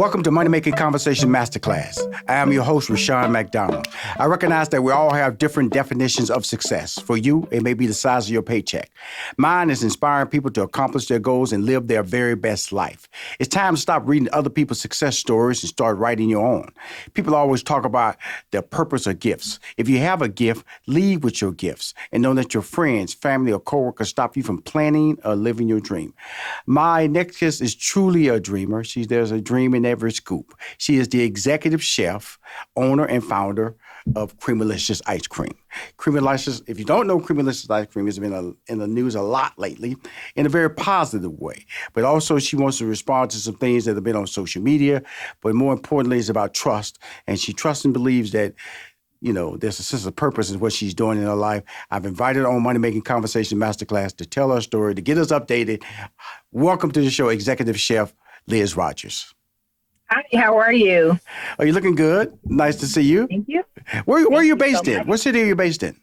Welcome to Money Making Conversation Masterclass. I am your host, Rashawn McDonald. I recognize that we all have different definitions of success. For you, it may be the size of your paycheck. Mine is inspiring people to accomplish their goals and live their very best life. It's time to stop reading other people's success stories and start writing your own. People always talk about the purpose of gifts. If you have a gift, lead with your gifts and don't let your friends, family, or coworkers stop you from planning or living your dream. My next guest is truly a dreamer. There's a dream in every scoop. She is the executive chef, owner, and founder of Cremalicious ice cream. Cremalicious, if you don't know, Cremalicious ice cream has been in the news a lot lately in a very positive way. But also she wants to respond to some things that have been on social media. But more importantly, it's about trust. And she trusts and believes that, you know, there's a sense of purpose in what she's doing in her life. I've invited her on Money Making Conversation Masterclass to tell her story, to get us updated. Welcome to the show, Executive Chef Liz Rogers. Hi, how are you? Are you looking good? Nice to see you. Thank you. Where are you based in? What city are you based in?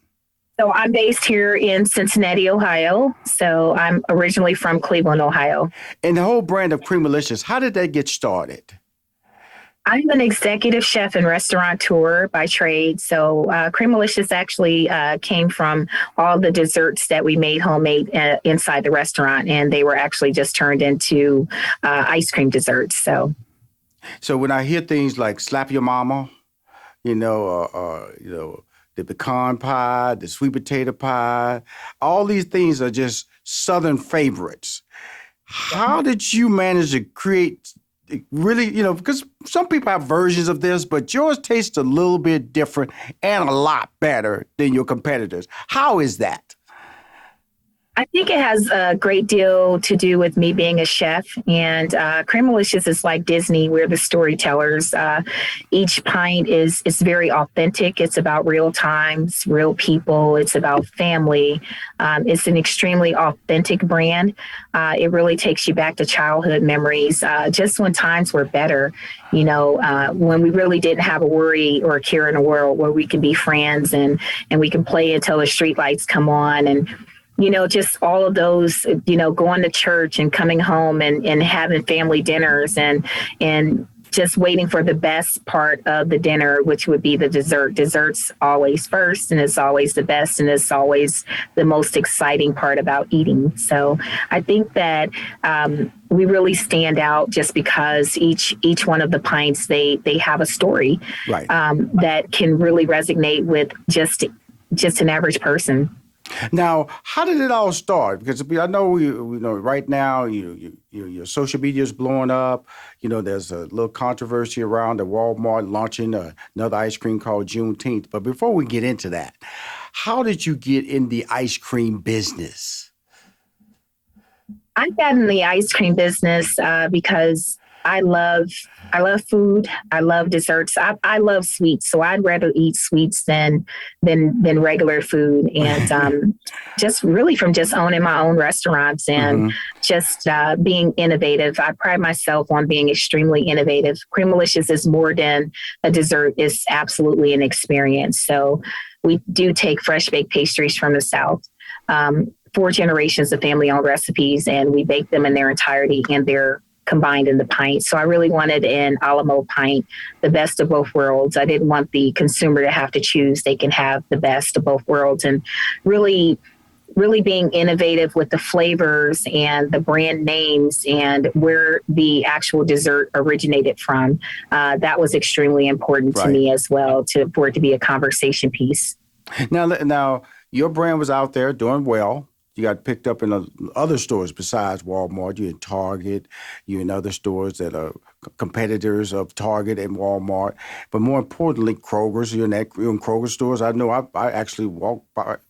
So I'm based here in Cincinnati, Ohio. So I'm originally from Cleveland, Ohio. And the whole brand of Cremalicious, how did that get started? I'm an executive chef and restaurateur by trade. So Cremalicious actually came from all the desserts that we made homemade inside the restaurant. And they were actually just turned into ice cream desserts. So when I hear things like Slap Your Mama, the pecan pie, the sweet potato pie, all these things are just Southern favorites. How did you manage to create really, because some people have versions of this, but yours tastes a little bit different and a lot better than your competitors. How is that? I think it has a great deal to do with me being a chef, and Cremalicious is like Disney. We're the storytellers. Each pint is very authentic. It's about real times, real people. It's about family. It's an extremely authentic brand. It really takes you back to childhood memories, just when times were better, when we really didn't have a worry or a care in the world, where we can be friends and we can play until the streetlights come on, and just all of those, going to church and coming home and having family dinners and just waiting for the best part of the dinner, which would be the dessert. Dessert's always first, and it's always the best, and it's always the most exciting part about eating. So I think that we really stand out just because each one of the pints, they have a story, right, that can really resonate with just an average person. Now, how did it all start? Because I know right now your social media is blowing up. There's a little controversy around the Walmart launching another ice cream called Juneteenth. But before we get into that, how did you get in the ice cream business? I got in the ice cream business because I love food. I love desserts. I love sweets, so I'd rather eat sweets than regular food. And just really from just owning my own restaurants and just being innovative. I pride myself on being extremely innovative. Cremalicious is more than a dessert. It's absolutely an experience. So we do take fresh baked pastries from the South. 4 generations of family-owned recipes, and we bake them in their entirety, and they're combined in the pint. So I really wanted an Alamo pint, the best of both worlds. I didn't want the consumer to have to choose. They can have the best of both worlds, and really being innovative with the flavors and the brand names and where the actual dessert originated from. That was extremely important to me as well, for it to be a conversation piece. Now, your brand was out there doing well. You got picked up in other stores besides Walmart. You're in Target. You're in other stores that are competitors of Target and Walmart. But more importantly, Kroger's. You're in Kroger stores. I know I actually was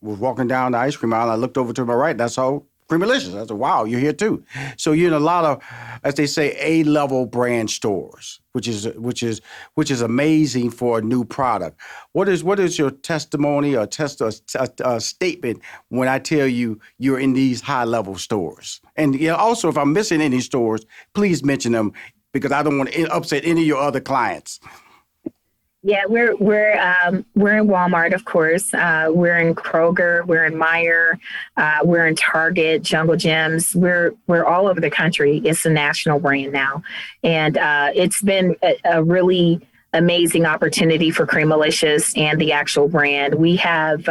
walking down the ice cream aisle. And I looked over to my right, and I saw Cremalicious. I said, wow, you're here too. So you're in a lot of, as they say, A-level brand stores, which is amazing for a new product. What is your testimony or statement when I tell you you're in these high-level stores? And also, if I'm missing any stores, please mention them, because I don't want to upset any of your other clients. Yeah, we're in Walmart, of course. We're in Kroger, we're in Meijer, we're in Target, Jungle Gyms. We're all over the country. It's a national brand now, and it's been a really amazing opportunity for Cremalicious and the actual brand. We have.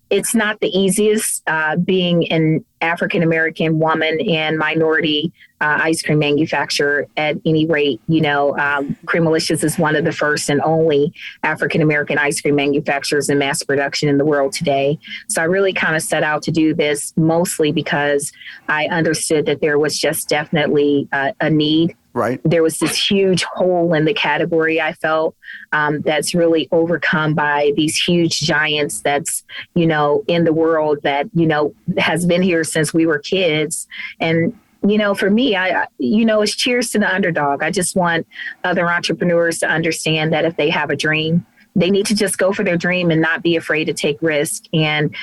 It's not the easiest being an African American woman and minority ice cream manufacturer at any rate. Cremalicious is one of the first and only African American ice cream manufacturers in mass production in the world today. So I really kind of set out to do this mostly because I understood that there was just definitely a need. Right. There was this huge hole in the category, I felt, that's really overcome by these huge giants that's, in the world that, has been here since we were kids. And, for me, it's cheers to the underdog. I just want other entrepreneurs to understand that if they have a dream, they need to just go for their dream and not be afraid to take risk and,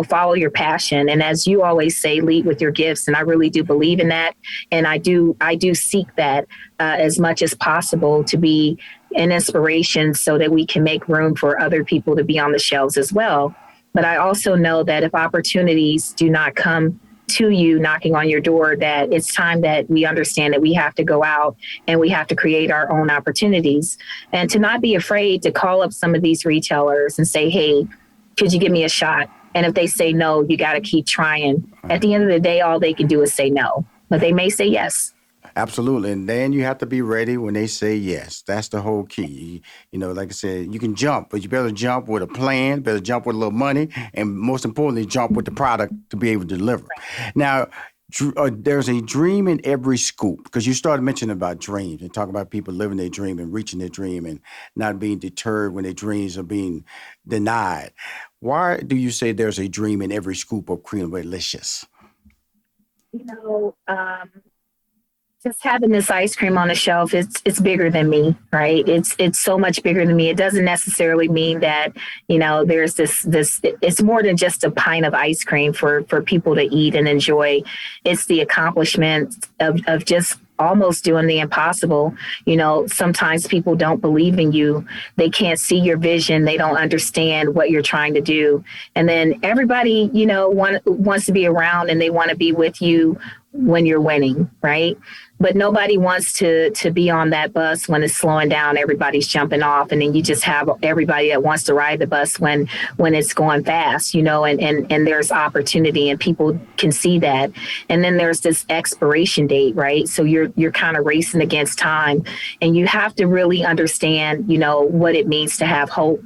follow your passion. And as you always say, lead with your gifts. And I really do believe in that. And I do seek that as much as possible to be an inspiration so that we can make room for other people to be on the shelves as well. But I also know that if opportunities do not come to you knocking on your door, that it's time that we understand that we have to go out and we have to create our own opportunities and to not be afraid to call up some of these retailers and say, hey, could you give me a shot? And if they say no, you got to keep trying. At the end of the day, all they can do is say no, but they may say yes. Absolutely. And then you have to be ready when they say yes. That's the whole key. Like I said, you can jump, but you better jump with a plan, better jump with a little money, and most importantly, jump with the product to be able to deliver. Now, there's a dream in every scoop, because you started mentioning about dreams and talking about people living their dream and reaching their dream and not being deterred when their dreams are being denied. Why do you say there's a dream in every scoop of Cremalicious? Just having this ice cream on the shelf, it's bigger than me, right? It's so much bigger than me. It doesn't necessarily mean that, there's this, it's more than just a pint of ice cream for people to eat and enjoy. It's the accomplishment of just almost doing the impossible. Sometimes people don't believe in you. They can't see your vision. They don't understand what you're trying to do. And then everybody, wants to be around and they want to be with you when you're winning, right? But nobody wants to be on that bus when it's slowing down, everybody's jumping off. And then you just have everybody that wants to ride the bus when it's going fast, and there's opportunity and people can see that. And then there's this expiration date, right? So you're kind of racing against time, and you have to really understand, what it means to have hope.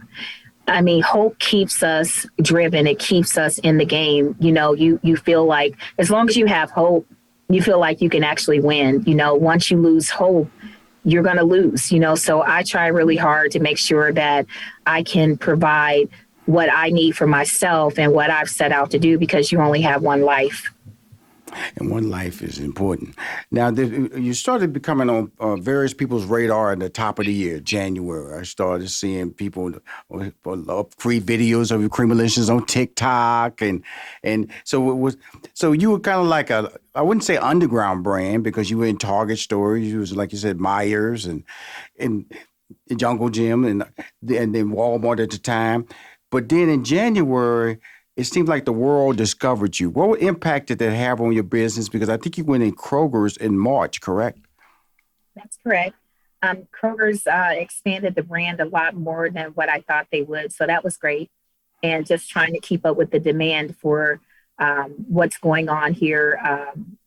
I mean, hope keeps us driven. It keeps us in the game. You feel like as long as you have hope, you feel like you can actually win. Once you lose hope, you're going to lose, so I try really hard to make sure that I can provide what I need for myself and what I've set out to do, because you only have one life. And one life is important. Now, you started becoming on various people's radar at the top of the year, January. I started seeing people create videos of your Cremalicious on TikTok, and so it was. So you were kind of like I wouldn't say underground brand, because you were in Target stores. You was, like you said, Myers and Jungle Gym and then Walmart at the time. But then in January, it seemed like the world discovered you. What impact did that have on your business? Because I think you went in Kroger's in March, correct? That's correct. Kroger's expanded the brand a lot more than what I thought they would. So that was great. And just trying to keep up with the demand for what's going on here,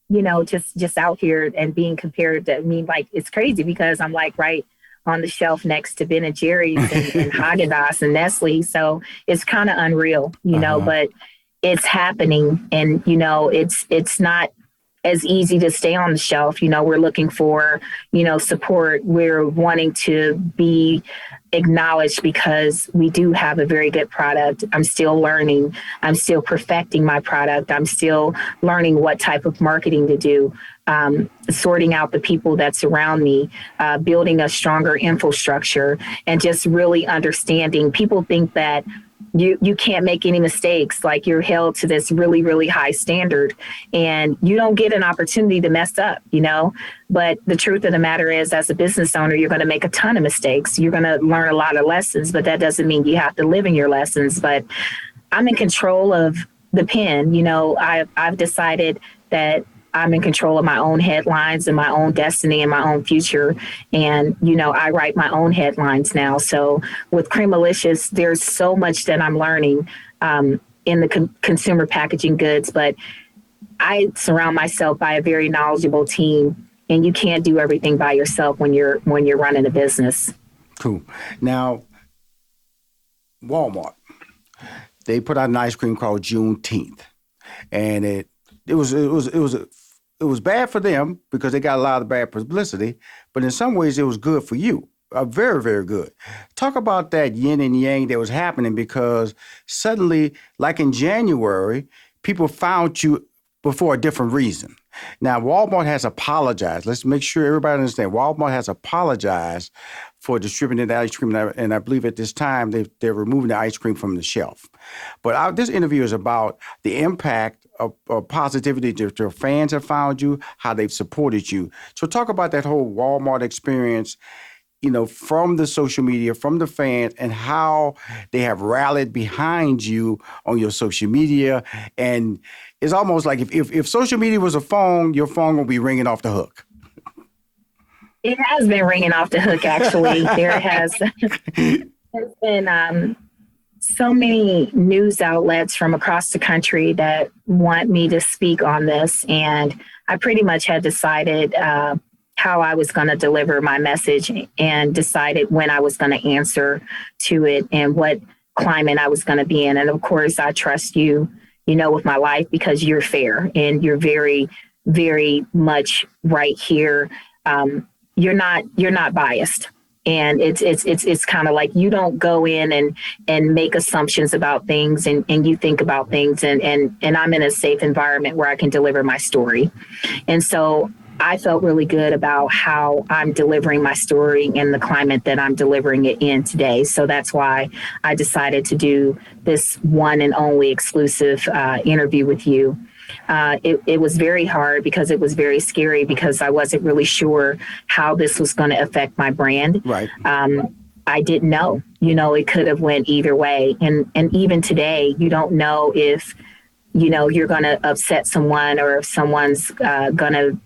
just out here and being compared to, it's crazy because I'm like right on the shelf next to Ben and Jerry's and Haagen-Dazs and Nestle. So it's kind of unreal, but it's happening. And, it's not as easy to stay on the shelf. We're looking for, support. We're wanting to be acknowledged because we do have a very good product. I'm still learning. I'm still perfecting my product. I'm still learning what type of marketing to do, sorting out the people that surround me, building a stronger infrastructure, and just really understanding. People think that you can't make any mistakes. Like, you're held to this really, really high standard, and you don't get an opportunity to mess up, But the truth of the matter is, as a business owner, you're going to make a ton of mistakes. You're going to learn a lot of lessons, but that doesn't mean you have to live in your lessons. But I'm in control of the pen. I've decided that I'm in control of my own headlines and my own destiny and my own future. And, I write my own headlines now. So with Cremalicious, there's so much that I'm learning in the consumer packaging goods, but I surround myself by a very knowledgeable team, and you can't do everything by yourself when you're running a business. Cool. Now, Walmart, they put out an ice cream called Juneteenth, and it was bad for them because they got a lot of bad publicity, but in some ways it was good for you. Very, very good. Talk about that yin and yang that was happening, because suddenly, like in January, people found you for a different reason. Now, Walmart has apologized. Let's make sure everybody understands. Walmart has apologized for distributing the ice cream, and I believe at this time they're removing the ice cream from the shelf. But this interview is about the impact of positivity that your fans have found you, how they've supported you. So talk about that whole Walmart experience, from the social media, from the fans, and how they have rallied behind you on your social media. And it's almost like if social media was a phone, your phone will be ringing off the hook. It has been ringing off the hook, actually. There's been so many news outlets from across the country that want me to speak on this. And I pretty much had decided how I was going to deliver my message, and decided when I was going to answer to it and what climate I was going to be in. And of course, I trust you, with my life, because you're fair and you're very, very much right here. You're not biased. And it's kind of like, you don't go in and make assumptions about things, and you think about things, and I'm in a safe environment where I can deliver my story. And so I felt really good about how I'm delivering my story in the climate that I'm delivering it in today. So that's why I decided to do this one and only exclusive interview with you. It was very hard, because it was very scary, because I wasn't really sure how this was going to affect my brand. Right. I didn't know, it could have went either way. And even today, you don't know if, you're going to upset someone, or if someone's going to,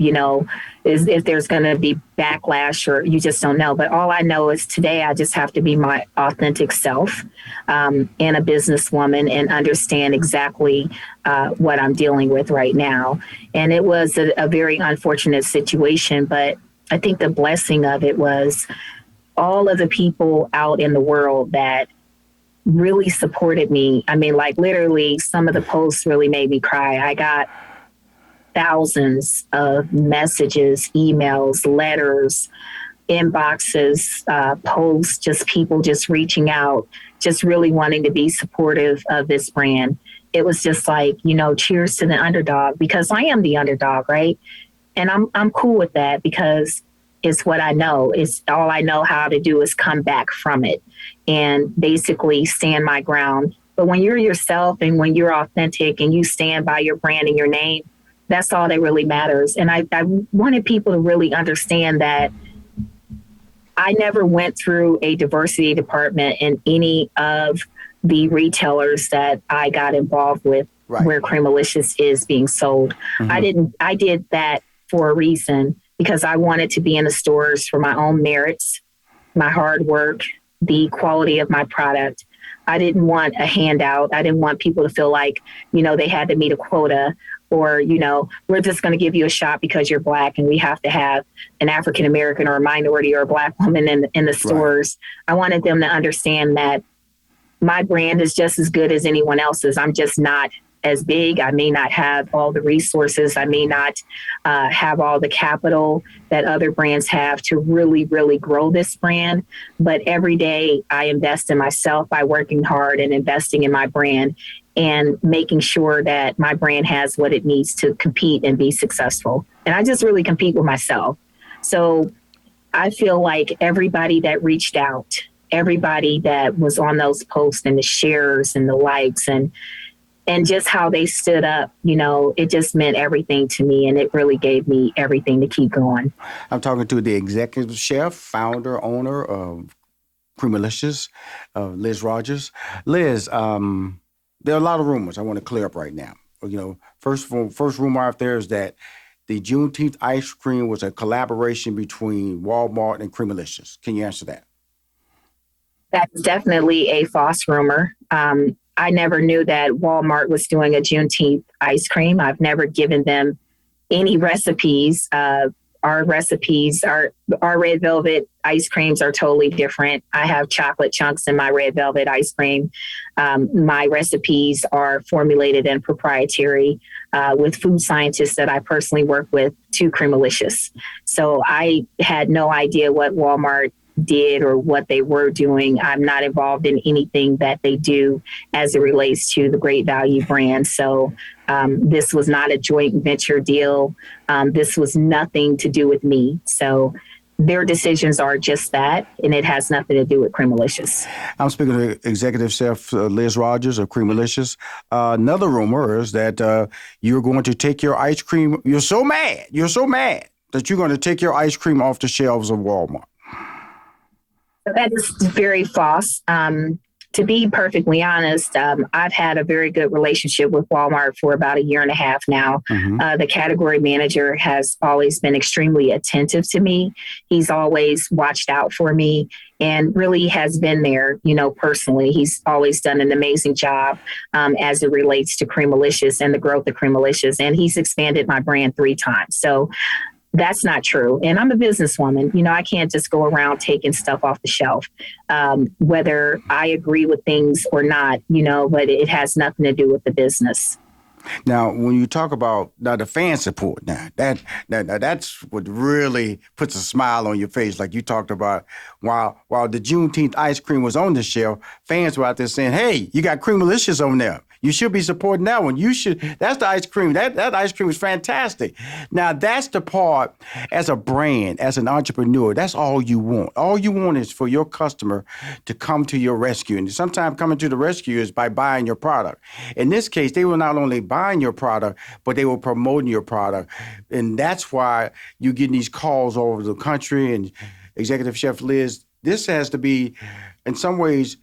if there's going to be backlash, or you just don't know. But all I know is today I just have to be my authentic self, and a businesswoman, and understand exactly what I'm dealing with right now. And it was a very unfortunate situation, but I think the blessing of it was all of the people out in the world that really supported me. I mean, like, literally, some of the posts really made me cry. I got thousands of messages, emails, letters, inboxes, posts, just people just reaching out, just really wanting to be supportive of this brand. It was just like, cheers to the underdog, because I am the underdog, right? And I'm cool with that, because it's what I know. It's all I know how to do is come back from it and basically stand my ground. But when you're yourself, and when you're authentic, and you stand by your brand and your name, that's all that really matters. And I wanted people to really understand that I never went through a diversity department in any of the retailers that I got involved with, right, where Cremalicious is being sold. Mm-hmm. I did that for a reason, because I wanted to be in the stores for my own merits, my hard work, the quality of my product. I didn't want a handout. I didn't want people to feel like, they had to meet a quota, or, we're just going to give you a shot because you're Black, and we have to have an African American or a minority or a Black woman in the stores. Right. I wanted them to understand that my brand is just as good as anyone else's. I'm just not as big. I may not have all the resources. I may not have all the capital that other brands have to really, really grow this brand. But every day I invest in myself by working hard and investing in my brand, and making sure that my brand has what it needs to compete and be successful. And I just really compete with myself. So I feel like everybody that reached out, everybody that was on those posts and the shares and the likes and just how they stood up, it just meant everything to me. And it really gave me everything to keep going. I'm talking to the executive chef, founder, owner of Cremalicious, Liz Rogers. Liz, there are a lot of rumors I want to clear up right now. First rumor out there is that the Juneteenth ice cream was a collaboration between Walmart and Cremalicious. Can you answer that? That's definitely a false rumor. I never knew that Walmart was doing a Juneteenth ice cream. I've never given them any recipes. Our recipes, our red velvet ice creams are totally different. I have chocolate chunks in my red velvet ice cream. My recipes are formulated and proprietary with food scientists that I personally work with to Cremalicious. So I had no idea what Walmart did or what they were doing. I'm not involved in anything that they do as it relates to the Great Value brand. So this was not a joint venture deal. This was nothing to do with me. So their decisions are just that, and it has nothing to do with Cremalicious. I'm speaking to Executive Chef Liz Rogers of Cremalicious. Another rumor is that you're going to take your ice cream. You're so mad that you're going to take your ice cream off the shelves of Walmart. That is very false. To be perfectly honest, I've had a very good relationship with Walmart for about 1.5 years now. Mm-hmm. The category manager has always been extremely attentive to me. He's always watched out for me and really has been there, personally. He's always done an amazing job as it relates to Cremalicious and the growth of Cremalicious. And he's expanded my brand 3 times. So that's not true. And I'm a businesswoman. I can't just go around taking stuff off the shelf, whether I agree with things or not, but it has nothing to do with the business. Now, when you talk about the fan support, that's what really puts a smile on your face. Like you talked about, while the Juneteenth ice cream was on the shelf, fans were out there saying, "Hey, you got Cremalicious on there. You should be supporting that one. You should." That's the ice cream. That ice cream is fantastic. Now, that's the part as a brand, as an entrepreneur, that's all you want. All you want is for your customer to come to your rescue. And sometimes coming to the rescue is by buying your product. In this case, they were not only buying your product, but they were promoting your product. And that's why you're getting these calls all over the country. And Executive Chef Liz, this has to be, in some ways,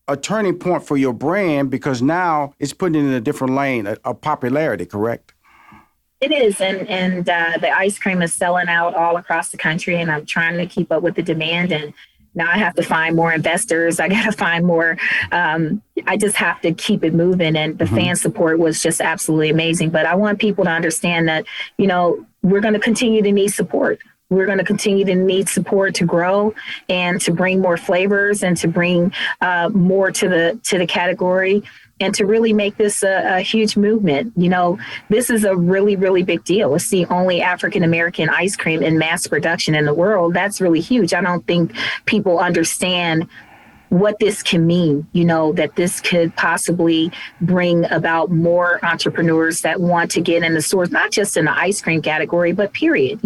a turning point for your brand, because now it's putting it in a different lane of popularity, correct? It is. And the ice cream is selling out all across the country, and I'm trying to keep up with the demand. And now I have to find more investors. I got to find more. I just have to keep it moving. And the fan support was just absolutely amazing. But I want people to understand that, we're going to continue to need support. We're going to continue to need support to grow and to bring more flavors and to bring more to the category and to really make this a huge movement. This is a really, really big deal. It's the only African-American ice cream in mass production in the world. That's really huge. I don't think people understand what this can mean, that this could possibly bring about more entrepreneurs that want to get in the stores, not just in the ice cream category, but period.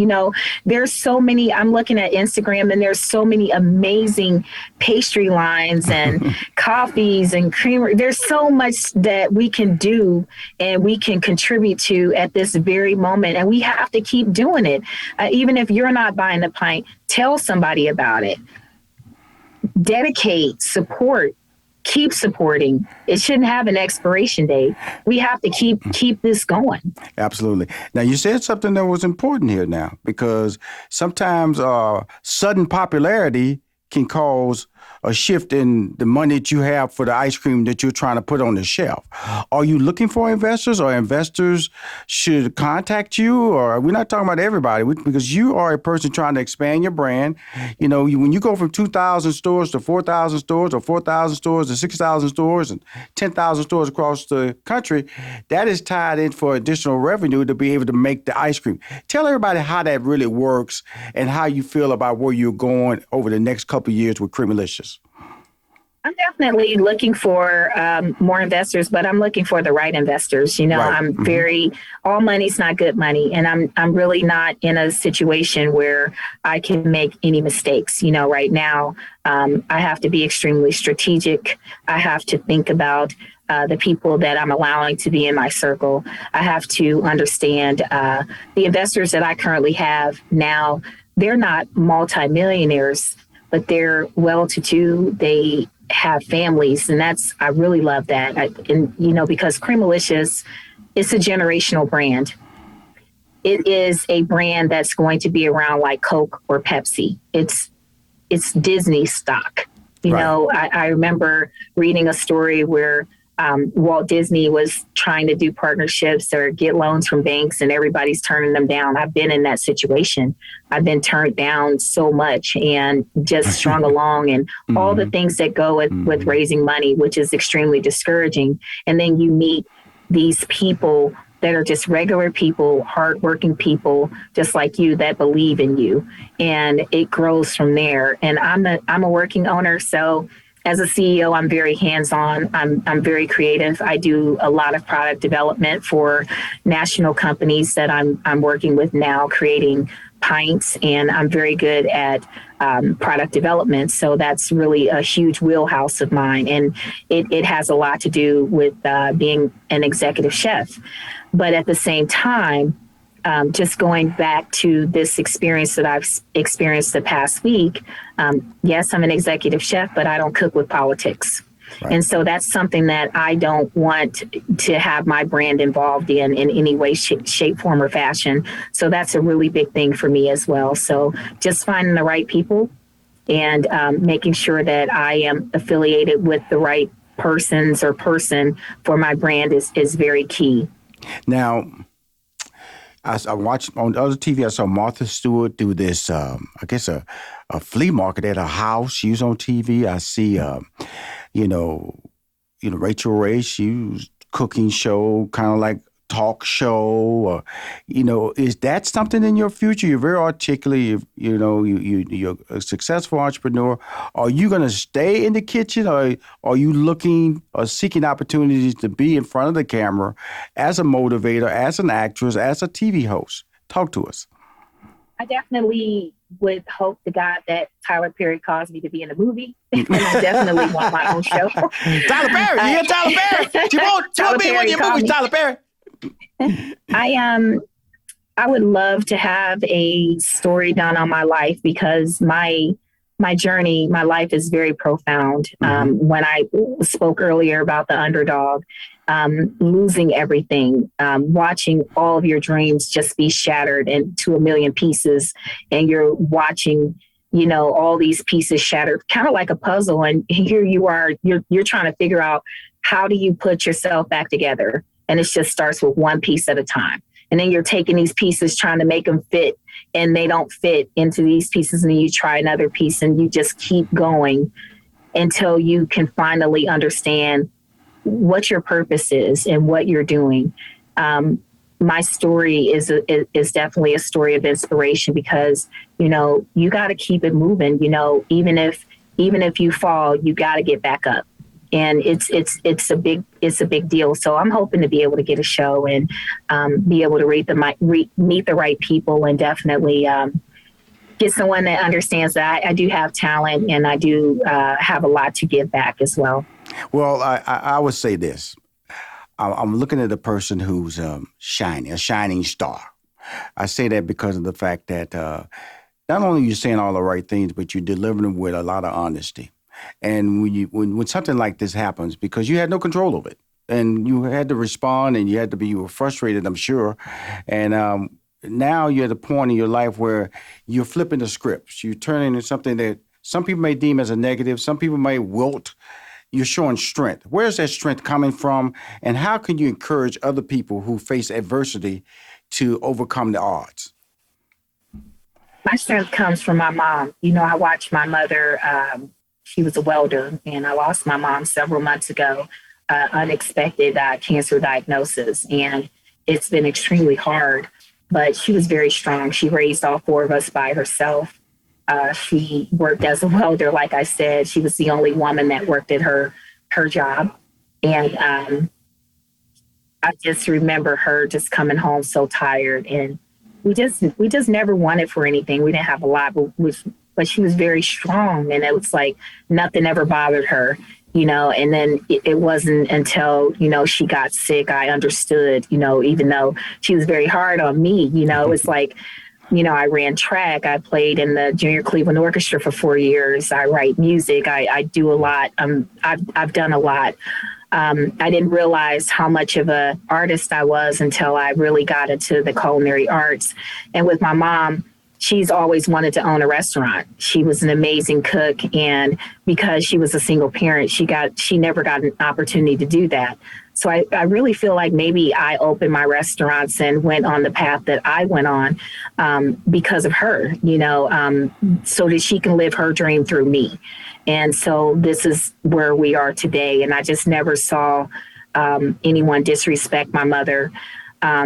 There's so many, I'm looking at Instagram, and there's so many amazing pastry lines and coffees and creamery. There's so much that we can do and we can contribute to at this very moment. And we have to keep doing it. Even if you're not buying the pint, tell somebody about it. Dedicate, support, keep supporting. It shouldn't have an expiration date. We have to keep this going. Absolutely. Now, you said something that was important here now, because sometimes sudden popularity can cause a shift in the money that you have for the ice cream that you're trying to put on the shelf. Are you looking for investors, or investors should contact you? Or we're not talking about everybody, because you are a person trying to expand your brand. When you go from 2,000 stores to 4,000 stores, or 4,000 stores to 6,000 stores and 10,000 stores across the country, that is tied in for additional revenue to be able to make the ice cream. Tell everybody how that really works and how you feel about where you're going over the next couple of years with Cremalicious. I'm definitely looking for more investors, but I'm looking for the right investors. You know, Right. I'm very, all money's not good money. And I'm really not in a situation where I can make any mistakes. You know, right now, I have to be extremely strategic. I have to think about the people that I'm allowing to be in my circle. I have to understand the investors that I currently have now, they're not multimillionaires, but they're well-to-do. They have families, and I really love that. And you know, because Cremalicious, it's a generational brand. It is a brand that's going to be around like Coke or Pepsi. It's Disney stock. You Right. know, I remember reading a story where Walt Disney was trying to do partnerships or get loans from banks, and everybody's turning them down. I've been in that situation. I've been turned down so much and just strung along, and all the things that go with raising money, which is extremely discouraging. And then you meet these people that are just regular people, hardworking people, just like you, that believe in you, and it grows from there. And I'm a working owner, so as a CEO, I'm very hands-on. I'm very creative. I do a lot of product development for national companies that I'm working with now, creating pints, and I'm very good at product development. So that's really a huge wheelhouse of mine, and it has a lot to do with being an executive chef. But at the same time, just going back to this experience that I've experienced the past week, yes, I'm an executive chef, but I don't cook with politics. Right. And so that's something that I don't want to have my brand involved in any way, shape, form, or fashion. So that's a really big thing for me as well. So just finding the right people and making sure that I am affiliated with the right persons or person for my brand is very key. Now, I watched on other TV, I saw Martha Stewart do this, I guess a flea market at her house. She was on TV. I see, Rachel Ray, she was cooking show, kind of like talk show. Is that something in your future? You're very articulate. You're a successful entrepreneur. Are you going to stay in the kitchen, or are you looking or seeking opportunities to be in front of the camera as a motivator, as an actress, as a TV host? Talk to us. I definitely would hope to God that Tyler Perry calls me to be in a movie. And I definitely want my own show. Tyler Perry, you hear Tyler Perry? She won't be in one of your movies, Tyler Perry. I would love to have a story done on my life, because my journey, my life is very profound. When I spoke earlier about the underdog, losing everything, watching all of your dreams just be shattered into a million pieces, and you're watching, all these pieces shattered, kind of like a puzzle. And here you are, you're trying to figure out, how do you put yourself back together? And it just starts with one piece at a time. And then you're taking these pieces, trying to make them fit, and they don't fit into these pieces. And then you try another piece, and you just keep going until you can finally understand what your purpose is and what you're doing. My story is definitely a story of inspiration, because, you got to keep it moving. Even if you fall, you got to get back up. And it's a big deal. So I'm hoping to be able to get a show and be able to meet the right people, and definitely get someone that understands that I do have talent, and I do have a lot to give back as well. Well, I would say this. I'm looking at a person who's shining, a shining star. I say that because of the fact that not only are you saying all the right things, but you're delivering them with a lot of honesty. And when something like this happens, because you had no control of it, and you had to respond, and you were frustrated, I'm sure. And now you're at a point in your life where you're flipping the scripts. You're turning into something that some people may deem as a negative. Some people may wilt. You're showing strength. Where's that strength coming from? And how can you encourage other people who face adversity to overcome the odds? My strength comes from my mom. I watched my mother. She was a welder, and I lost my mom several months ago, unexpected cancer diagnosis. And it's been extremely hard, but she was very strong. She raised all four of us by herself. She worked as a welder. Like I said, she was the only woman that worked at her job. And I just remember her just coming home so tired, and we just never wanted for anything. We didn't have a lot, but she was very strong, and it was like nothing ever bothered her, And then it wasn't until she got sick I understood, even though she was very hard on me, it was like. I ran track. I played in the Junior Cleveland Orchestra for 4 years. I write music. I do a lot. I've done a lot. I didn't realize how much of an artist I was until I really got into the culinary arts. And with my mom, she's always wanted to own a restaurant. She was an amazing cook. And because she was a single parent, she never got an opportunity to do that. So I really feel like maybe I opened my restaurants and went on the path that I went on because of her, so that she can live her dream through me. And so this is where we are today. And I just never saw anyone disrespect my mother.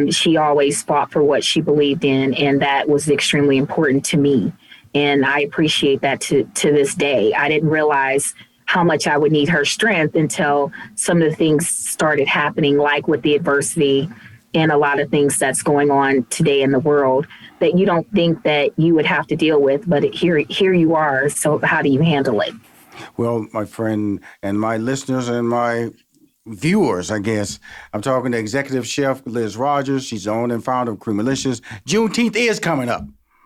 She always fought for what she believed in, and that was extremely important to me. And I appreciate that to this day. I didn't realize how much I would need her strength until some of the things started happening, like with the adversity and a lot of things that's going on today in the world that you don't think that you would have to deal with, but here you are. So how do you handle it? Well, my friend and my listeners and my viewers, I guess, I'm talking to executive chef Liz Rogers. She's the owner and founder of Cremalicious. Juneteenth is coming up.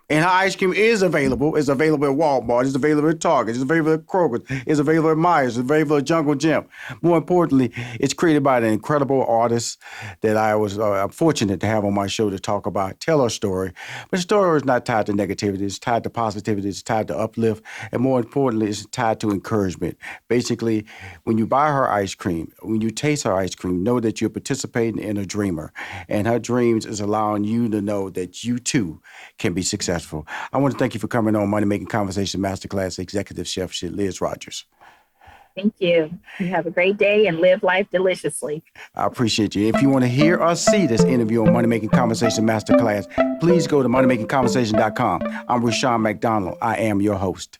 And her ice cream is available. It's available at Walmart. It's available at Target. It's available at Kroger. It's available at Myers. It's available at Jungle Gym. More importantly, it's created by an incredible artist that I was fortunate to have on my show to talk about, tell her story. But the story is not tied to negativity. It's tied to positivity. It's tied to uplift. And more importantly, it's tied to encouragement. Basically, when you buy her ice cream, when you taste her ice cream, know that you're participating in a dreamer. And her dreams is allowing you to know that you, too, can be successful. I want to thank you for coming on Money Making Conversation Masterclass, Executive Chef Liz Rogers. Thank you. You have a great day and live life deliciously. I appreciate you. If you want to hear or see this interview on Money Making Conversation Masterclass, please go to moneymakingconversation.com. I'm Rushion McDonald. I am your host.